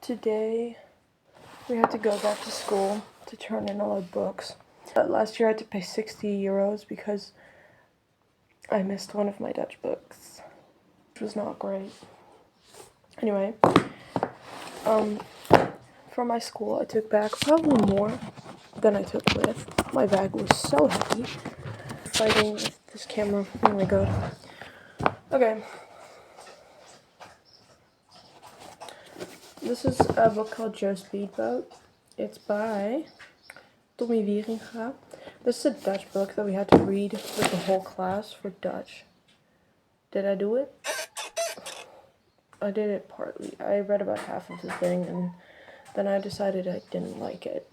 Today we had to go back to school to turn in all our books. Last year I had to pay 60 euros because I missed one of my Dutch books, which was not great. Anyway, for my school I took back probably more than I took with. My bag was so heavy. Fighting with this camera. Oh my god. Okay. This is a book called Joe Speedboat. It's by Tommy Wieringa. This is a Dutch book that we had to read with the whole class for Dutch. Did I do it? I did it partly. I read about half of the thing and then I decided I didn't like it.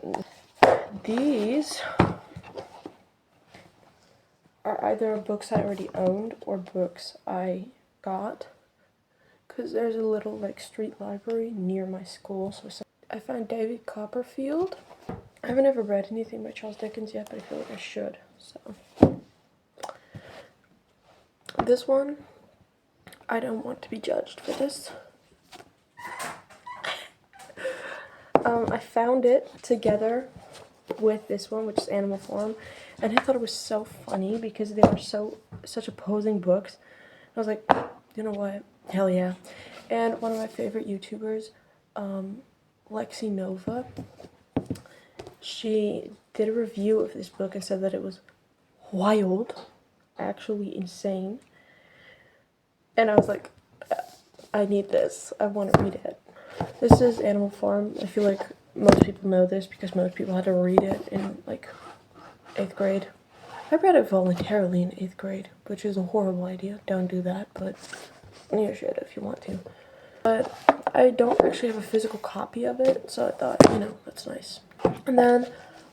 These are either books I already owned or books I got. Because there's a little like street library near my school. So I found David Copperfield. I haven't ever read anything by Charles Dickens yet, but I feel like I should. So this one, I don't want to be judged for this. I found it together with this one, which is Animal Farm, and I thought it was so funny because they were such opposing books. I was like, you know what? Hell yeah. And one of my favorite YouTubers, Lexi Nova, she did a review of this book and said that it was wild, actually insane. And I was like, I need this. I want to read it. This is Animal Farm. I feel like most people know this because most people had to read it in like 8th grade. I read it voluntarily in 8th grade, which is a horrible idea. Don't do that, but you should if you want to. But I don't actually have a physical copy of it, so I thought, you know, that's nice. And then,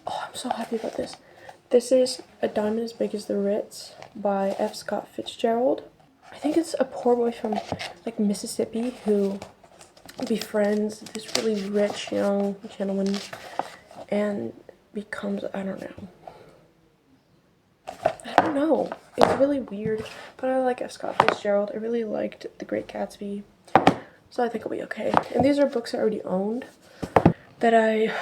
oh, I'm so happy about this. This is A Diamond as Big as the Ritz by F. Scott Fitzgerald. I think it's a poor boy from like Mississippi who befriends this really rich young gentleman and becomes, I don't know. It's really weird, but I like F. Scott Fitzgerald. I really liked The Great Gatsby, so I think it'll be okay. And these are books I already owned that I,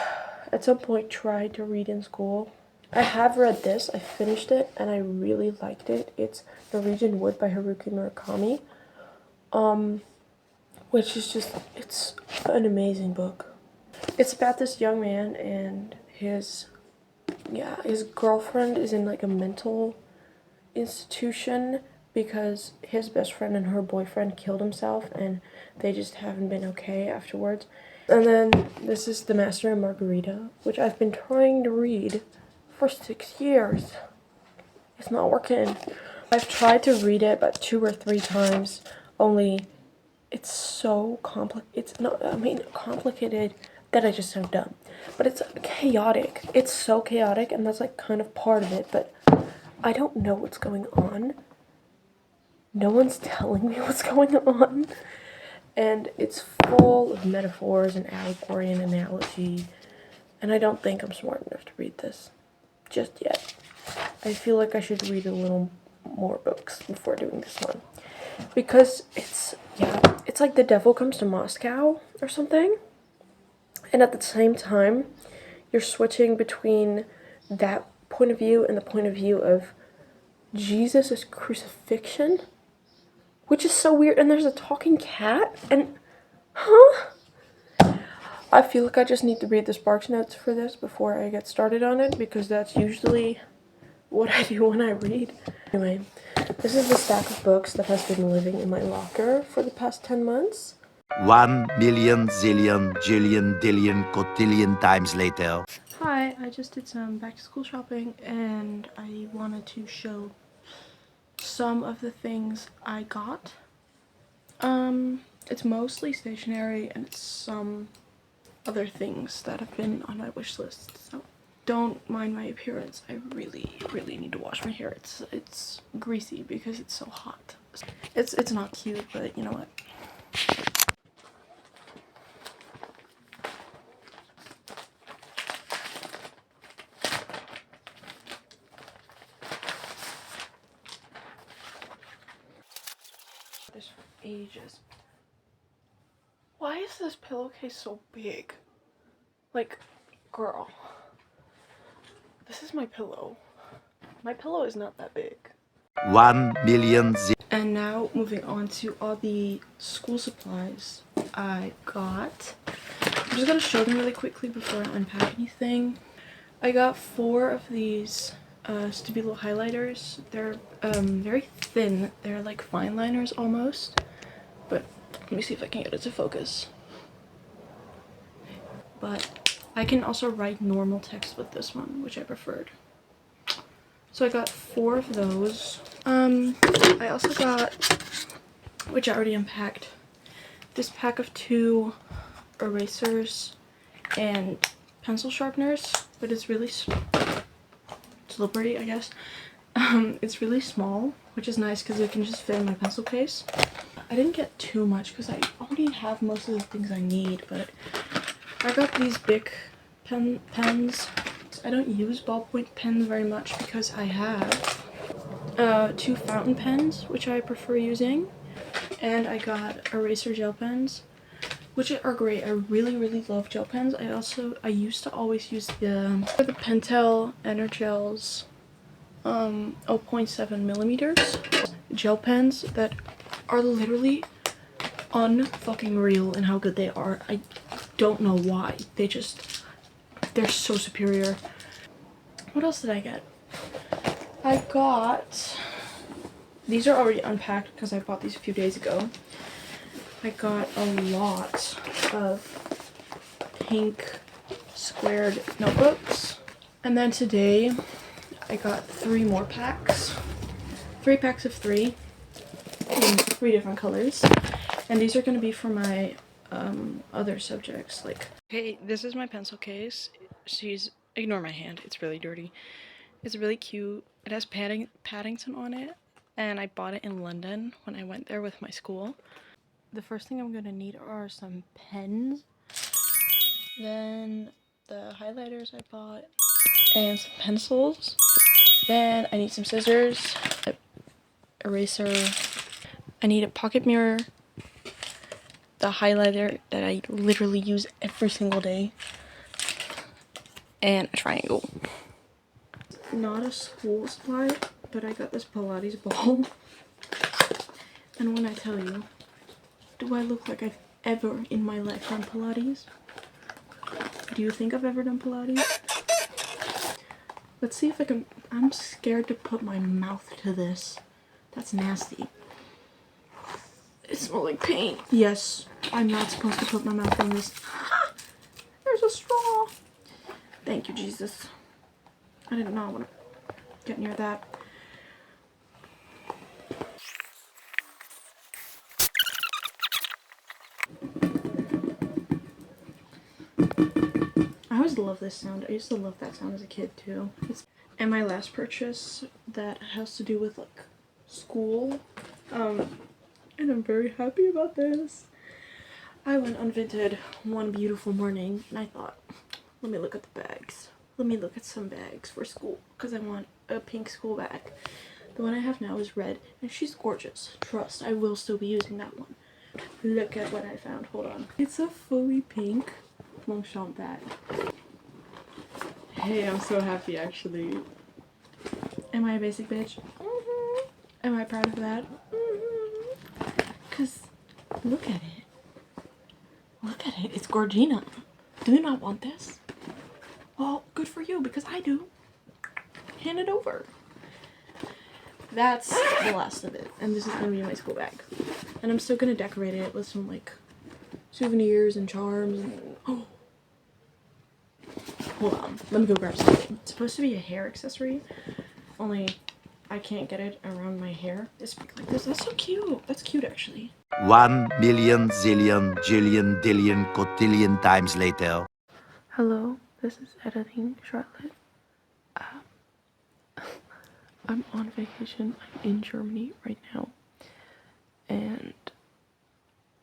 at some point, tried to read in school. I have read this. I finished it, and I really liked it. It's Norwegian Wood by Haruki Murakami, which is just, it's an amazing book. It's about this young man and his girlfriend is in like a mental institution because his best friend and her boyfriend killed himself and they just haven't been okay afterwards. And then this is The Master and Margarita, which I've been trying to read for 6 years. It's not working. I've tried to read it about 2 or 3 times, only it's so complicated that I just so dumb. But it's chaotic. It's so chaotic, and that's like kind of part of it, but I don't know what's going on. No one's telling me what's going on. And it's full of metaphors and allegory and analogy, and I don't think I'm smart enough to read this just yet. I feel like I should read a little more books before doing this one. Because it's like The Devil Comes to Moscow or something. And at the same time, you're switching between that point of view and the point of view of Jesus' crucifixion, which is so weird. And there's a talking cat, and I feel like I just need to read the Sparks Notes for this before I get started on it, because that's usually what I do when I read. Anyway, this is the stack of books that has been living in my locker for the past 10 months. 1 million zillion jillion dillion cotillion times later. Hi, I just did some back to school shopping and I wanted to show some of the things I got. It's mostly stationery and it's some other things that have been on my wish list, so don't mind my appearance. I really need to wash my hair. It's greasy because it's so hot. It's not cute, but you know what? This for ages. Why is this pillowcase so big? Like, girl. This is my pillow. My pillow is not that big. 1,000,000 And now moving on to all the school supplies I got. I'm just gonna show them really quickly before I unpack anything. I got 4 of these Stabilo highlighters. They're very thin. They're like fine liners almost. But let me see if I can get it to focus. But I can also write normal text with this one, which I preferred. So I got 4 of those. I also got, which I already unpacked, this pack of 2 erasers and pencil sharpeners, but it's really slippery, I guess. It's really small, which is nice because it can just fit in my pencil case. I didn't get too much because I already have most of the things I need, but I got these big pens. I don't use ballpoint pens very much because I have 2 fountain pens, which I prefer using, and I got eraser gel pens, which are great. I really love gel pens. I used to always use the Pentel Energels 0.7 millimeters gel pens that are literally unfucking real in how good they are. I don't know why. They're so superior. What else did I get? I got, these are already unpacked because I bought these a few days ago. I got a lot of pink squared notebooks. And then today I got 3 more packs. 3 packs of 3 in 3 different colors. And these are going to be for my other subjects. Like, hey, this is my pencil case. Ignore my hand, it's really dirty. It's really cute. It has Paddington on it, and I bought it in London when I went there with my school. The first thing I'm gonna need are some pens, then the highlighters I bought, and some pencils. Then I need some scissors, an eraser, I need a pocket mirror, the highlighter that I literally use every single day, and a triangle. Not a school supply, but I got this Pilates ball. And when I tell you, do I look like I've ever in my life done Pilates? Do you think I've ever done Pilates? Let's see if I can. I'm scared to put my mouth to this. That's nasty. It smells like paint. Yes, I'm not supposed to put my mouth in this. There's a straw. Thank you, Jesus. I did not want to get near that. I always love this sound. I used to love that sound as a kid too. And my last purchase that has to do with like school. And I'm very happy about this. I went on Vinted one beautiful morning and I thought, let me look at the bags. Let me look at some bags for school because I want a pink school bag. The one I have now is red and she's gorgeous. Trust, I will still be using that one. Look at what I found. Hold on. It's a fully pink Longchamp bag. Hey, I'm so happy actually. Am I a basic bitch? Mm-hmm. Am I proud of that? Mm-hmm. Cause look at it. Look at it. It's Gorgina. Do you not want this? Well, good for you because I do. Hand it over. That's the last of it. And this is gonna be my school bag. And I'm still gonna decorate it with some like souvenirs and charms and oh. Hold on, let me go grab something. It's supposed to be a hair accessory, only I can't get it around my hair. It's big like this. That's so cute. That's cute actually. 1,000,000 zillion jillion dillion cotillion times later. Hello, this is editing Charlotte. I'm on vacation. I'm in Germany right now, and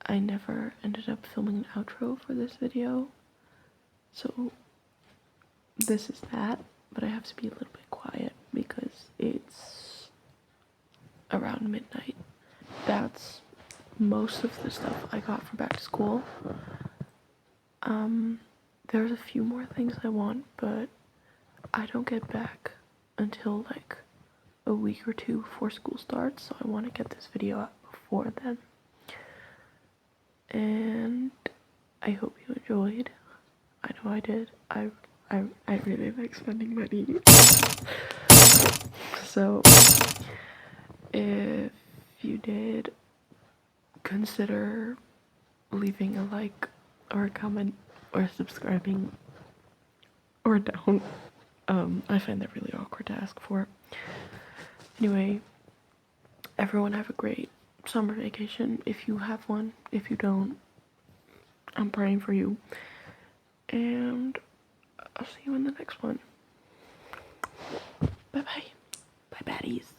I never ended up filming an outro for this video, so this is that, but I have to be a little bit quiet because it's around midnight. That's most of the stuff I got for back to school. There's a few more things I want, but I don't get back until like a week or two before school starts, so I want to get this video out before then. And I hope you enjoyed. I know I did. I really like spending money. So if you did, consider leaving a like or a comment or subscribing, or don't. I find that really awkward to ask for. Anyway, everyone have a great summer vacation if you have one. If you don't, I'm praying for you. And I'll see you in the next one. Bye bye. Bye baddies.